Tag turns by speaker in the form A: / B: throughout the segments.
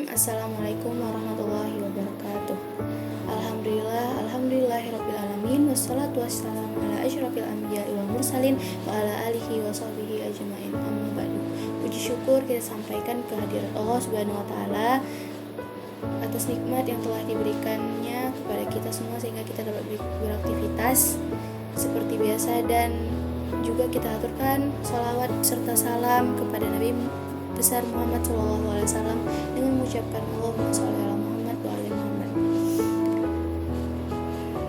A: Assalamualaikum warahmatullahi wabarakatuh. Alhamdulillahirabbil alamin, wassalatu wassalamu ala asyrofil anbiya'i wal mursalin wa ala alihi wa sahbihi ajmain. Amma ba'du. Puji syukur kita sampaikan kehadirat Allah Subhanahu wa taala atas nikmat yang telah diberikannya kepada kita semua sehingga kita dapat beraktivitas seperti biasa, dan juga kita aturkan salawat serta salam kepada Nabi besar Muhammad SAW dengan mengucapkan Allahumma sholli ala Muhammad wa ali Muhammad.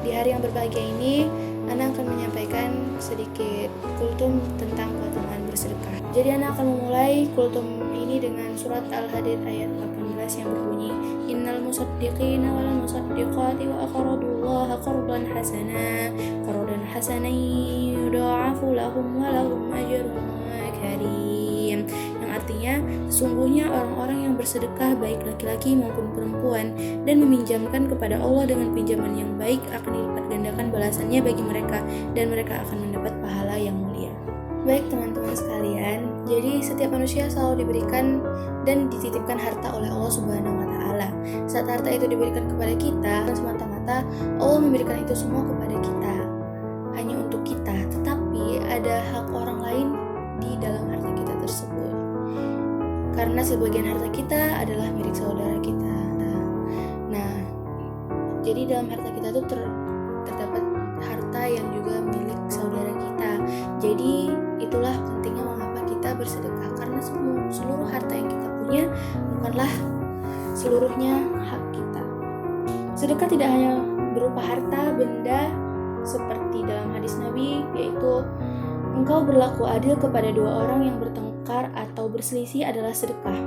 A: Di hari yang berbahagia ini, Ana akan menyampaikan sedikit kultum tentang keutamaan bersedekah. Jadi Ana akan memulai kultum ini dengan surat Al-Hadid ayat 18 yang berbunyi, Innal musaddiqina wal musaddiqati wa aqradullaha qardan hasanan yudha'afu lahum wa lahum ajrun karim. Yang artinya, sesungguhnya orang-orang yang bersedekah baik laki-laki maupun perempuan dan meminjamkan kepada Allah dengan pinjaman yang baik akan dilipat gandakan balasannya bagi mereka, dan mereka akan mendapat pahala yang mulia. Baik teman-teman sekalian, jadi setiap manusia selalu diberikan dan dititipkan harta oleh Allah Subhanahu wa taala. Saat harta itu diberikan kepada kita, semata-mata Allah memberikan itu semua kepada kita, hanya untuk kita, tetapi ada hak orang lain di dalam harta kita tersebut. Karena sebagian harta kita adalah milik saudara kita. Nah, jadi dalam harta kita itu terdapat harta yang juga milik saudara kita. Jadi itulah pentingnya mengapa kita bersedekah, karena seluruh harta yang kita punya bukanlah seluruhnya hak kita. Sedekah tidak hanya berupa harta, benda, seperti dalam hadis Nabi, yaitu engkau berlaku adil kepada dua orang yang bertengkar atau berselisih adalah sedekah.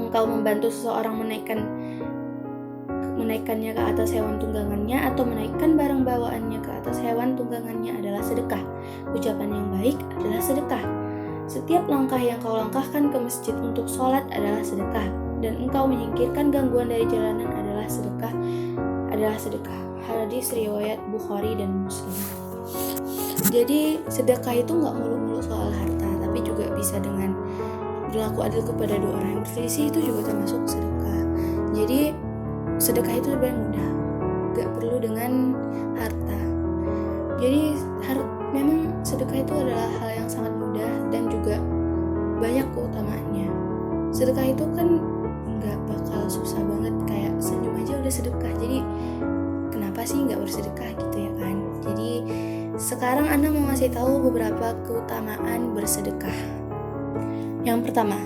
A: Engkau membantu seseorang menaikkannya ke atas hewan tunggangannya atau menaikkan barang bawaannya ke atas hewan tunggangannya adalah sedekah. Ucapan yang baik adalah sedekah. Setiap langkah yang kau langkahkan ke masjid untuk sholat adalah sedekah, dan engkau menyingkirkan gangguan dari jalanan adalah sedekah. Hadis riwayat Bukhari dan Muslim. Jadi sedekah itu nggak melulu soal harta, tapi juga bisa dengan berlaku adil kepada dua orang yang berselisih, itu juga termasuk sedekah. Jadi sedekah itu sebenarnya mudah, nggak perlu dengan harta. Jadi memang sedekah itu adalah hal yang sangat mudah dan juga banyak keutamaannya. Sedekah itu kan nggak bakal susah banget, kayak senyum aja udah sedekah. Jadi kenapa sih nggak bersedekah gitu ya kan? Jadi sekarang Anda mau ngasih tahu beberapa keutamaan bersedekah. Yang pertama,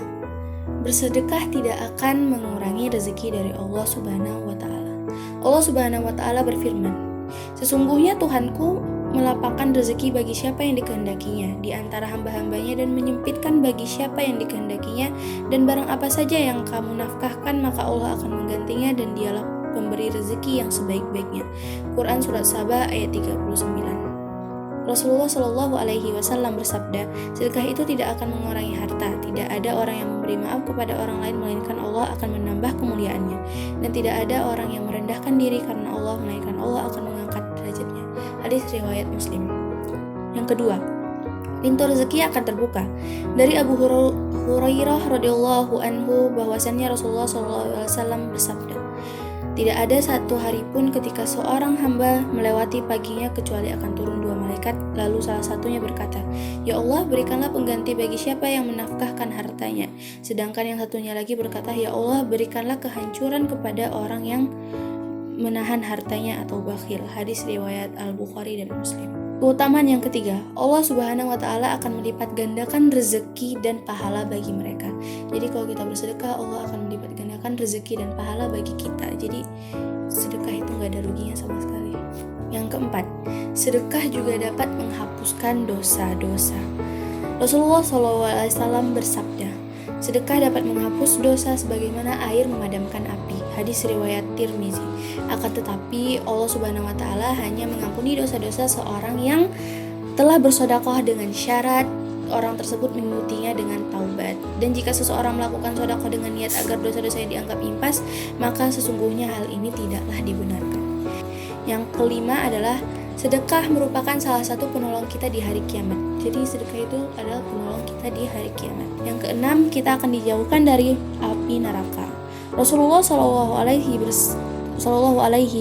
A: bersedekah tidak akan mengurangi rezeki dari Allah Subhanahu wa taala. Allah Subhanahu wa taala berfirman, sesungguhnya Tuhanku melapangkan rezeki bagi siapa yang dikehendakinya di antara hamba-hambanya dan menyempitkan bagi siapa yang dikehendakinya, dan barang apa saja yang kamu nafkahkan maka Allah akan menggantinya, dan dialah pemberi rezeki yang sebaik-baiknya. Quran Surat Saba ayat 39. Rasulullah Shallallahu Alaihi Wasallam bersabda, sedekah itu tidak akan mengurangi harta. Tidak ada orang yang memberi maaf kepada orang lain melainkan Allah akan menambah kemuliaannya, dan tidak ada orang yang merendahkan diri karena Allah melainkan Allah akan mengangkat derajatnya. Hadis riwayat Muslim. Yang kedua, pintu rezeki akan terbuka. Dari Abu Hurairah radhiyallahu anhu bahwasannya Rasulullah Shallallahu Alaihi Wasallam bersabda, tidak ada satu hari pun ketika seorang hamba melewati paginya kecuali akan turun dua malaikat, lalu salah satunya berkata, Ya Allah, berikanlah pengganti bagi siapa yang menafkahkan hartanya. Sedangkan yang satunya lagi berkata, Ya Allah, berikanlah kehancuran kepada orang yang menahan hartanya atau bakhil. Hadis riwayat Al-Bukhari dan Muslim. Keutamaan yang ketiga, Allah Subhanahu wa taala akan melipat gandakan rezeki dan pahala bagi mereka. Jadi kalau kita bersedekah, Allah akan melipat gandakan rezeki dan pahala bagi kita. Jadi sedekah itu nggak ada ruginya sama sekali. Yang keempat, sedekah juga dapat menghapuskan dosa-dosa. Rasulullah SAW bersabda, sedekah dapat menghapus dosa sebagaimana air memadamkan api. Hadis riwayat Tirmizi. Akan tetapi Allah Subhanahu wa taala hanya mengampuni dosa-dosa seorang yang telah bersedekah dengan syarat orang tersebut mengikutinya dengan taubat. Dan jika seseorang melakukan sedekah dengan niat agar dosa-dosanya dianggap impas, maka sesungguhnya hal ini tidaklah dibenarkan. Yang kelima adalah sedekah merupakan salah satu penolong kita di hari kiamat. Jadi sedekah itu adalah penolong kita di hari kiamat. Yang keenam, kita akan dijauhkan dari api neraka. Rasulullah Shallallahu Alaihi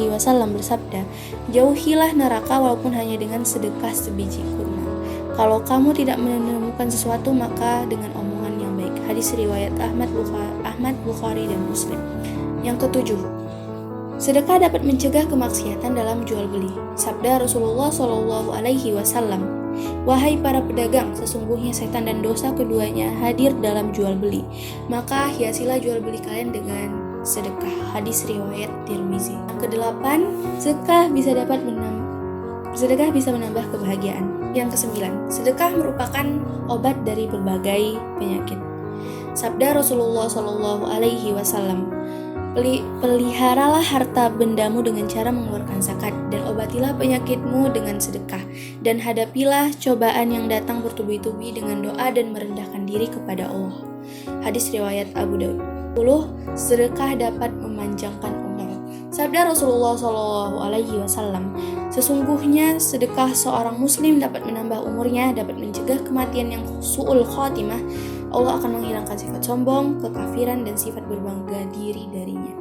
A: Wasallam bersabda, jauhilah neraka walaupun hanya dengan sedekah sebiji kurma. Kalau kamu tidak menemukan sesuatu, maka dengan omongan yang baik. Hadis riwayat Ahmad, Bukhari dan Muslim. Yang ketujuh, sedekah dapat mencegah kemaksiatan dalam jual beli. Sabda Rasulullah Shallallahu Alaihi Wasallam, wahai para pedagang, sesungguhnya setan dan dosa keduanya hadir dalam jual beli. Maka hiasilah jual beli kalian dengan sedekah. Hadis riwayat Tirmizi. Yang kedelapan, sedekah bisa menambah kebahagiaan. Yang kesembilan, sedekah merupakan obat dari berbagai penyakit. Sabda Rasulullah Shallallahu Alaihi Wasallam, peliharalah harta bendamu dengan cara mengeluarkan zakat, dan obatilah penyakitmu dengan sedekah, dan hadapilah cobaan yang datang bertubi-tubi dengan doa dan merendahkan diri kepada Allah. Hadis riwayat Abu Daud. 10. Sedekah dapat memanjangkan umur. Sabda Rasulullah Shallallahu Alaihi Wasallam, sesungguhnya sedekah seorang muslim dapat menambah umurnya, dapat mencegah kematian yang su'ul khotimah. Allah akan menghilangkan sifat sombong, kekafiran, dan sifat berbangga diri darinya.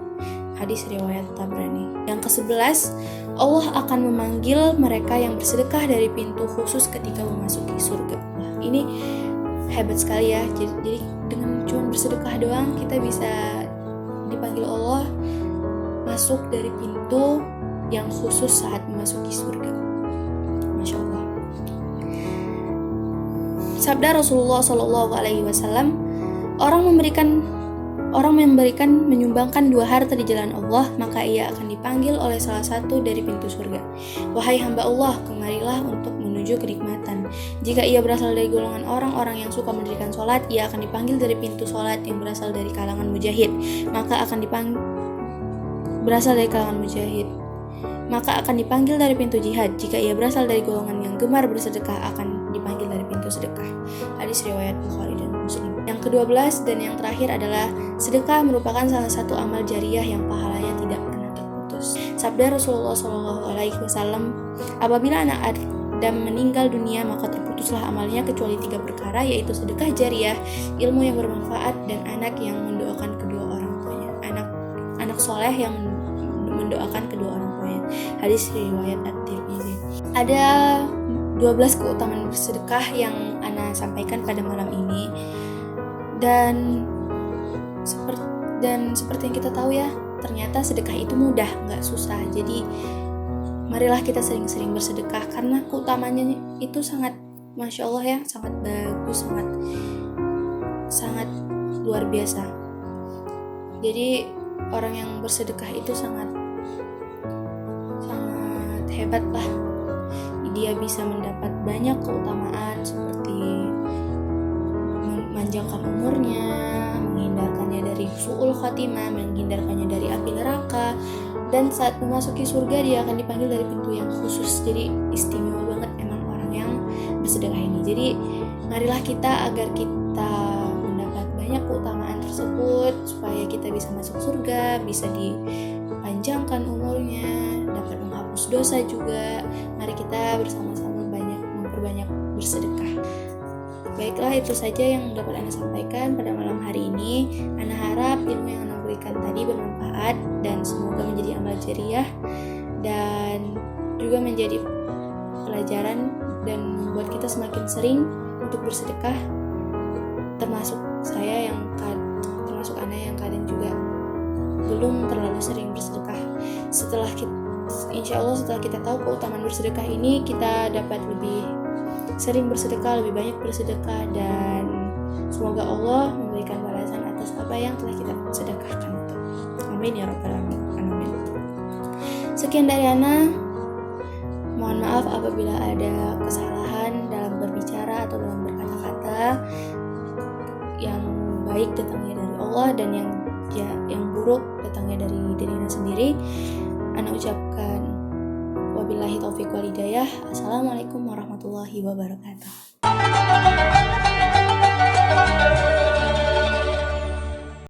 A: Hadis riwayat Tabrani. Yang ke-11, Allah akan memanggil mereka yang bersedekah dari pintu khusus ketika memasuki surga. Wah, ini hebat sekali ya. Jadi dengan cuma bersedekah doang kita bisa dipanggil Allah masuk dari pintu yang khusus saat memasuki surga. Masya Allah. Sabda Rasulullah Shallallahu Alaihi Wasallam, orang memberikan menyumbangkan 2 harta di jalan Allah, maka ia akan dipanggil oleh salah satu dari pintu surga. Wahai hamba Allah, kemarilah untuk menuju kenikmatan. Jika ia berasal dari golongan orang-orang yang suka mendirikan sholat, ia akan dipanggil dari pintu sholat yang berasal dari kalangan mujahid, maka akan dipanggil dari pintu jihad. Jika ia berasal dari golongan yang gemar bersedekah, akan dipanggil dari pintu sedekah. Hadis riwayat Bukhari dan Muslim. Yang ke-12 dan yang terakhir adalah sedekah merupakan salah satu amal jariah yang pahalanya tidak pernah terputus. Sabda Rasulullah SAW, apabila anak Adam meninggal dunia, maka terputuslah amalnya kecuali 3 perkara, yaitu sedekah jariah, ilmu yang bermanfaat, dan anak yang mendoakan kedua orang tuanya. Anak soleh yang mendoakan kedua orang tuanya. Hadis riwayat At-Tirmizi. Ada 12 keutamaan bersedekah yang Ana sampaikan pada malam ini, dan seperti yang kita tahu ya, ternyata sedekah itu mudah, nggak susah. Jadi marilah kita sering-sering bersedekah, karena keutamanya itu sangat, Masya Allah ya, sangat bagus, sangat luar biasa. Jadi orang yang bersedekah itu sangat hebat lah. Dia bisa mendapat banyak keutamaan seperti memanjangkan umurnya, menghindarkannya dari su'ul khatimah, menghindarkannya dari api neraka, dan saat memasuki surga dia akan dipanggil dari pintu yang khusus. Jadi istimewa banget emang orang yang bersedekah ini. Jadi marilah kita agar kita mendapat banyak keutamaan tersebut, supaya kita bisa masuk surga, bisa dipanjangkan umurnya, dapat menghapus dosa juga. Mari kita bersama-sama memperbanyak bersedekah. Baiklah, itu saja yang dapat Ana sampaikan pada malam hari ini. Ana harap ilmu yang Ana berikan tadi bermanfaat dan semoga menjadi amal jariah dan juga menjadi pelajaran dan membuat kita semakin sering untuk bersedekah. Termasuk Ana yang kadang juga belum terlalu sering bersedekah. Insya Allah setelah kita tahu keutamaan bersedekah ini, kita dapat lebih sering bersedekah, lebih banyak bersedekah, dan semoga Allah memberikan balasan atas apa yang telah kita sedekahkan. Amin ya rabbal alamin. Sekian dari Ana. Mohon maaf apabila ada kesalahan dalam berbicara atau dalam berkata-kata. Yang baik datangnya dari Allah, dan yang buruk datangnya dari diri Ana sendiri. Ana ucapkan wabillahi taufiq wal hidayah. Assalamualaikum warahmatullahi wabarakatuh.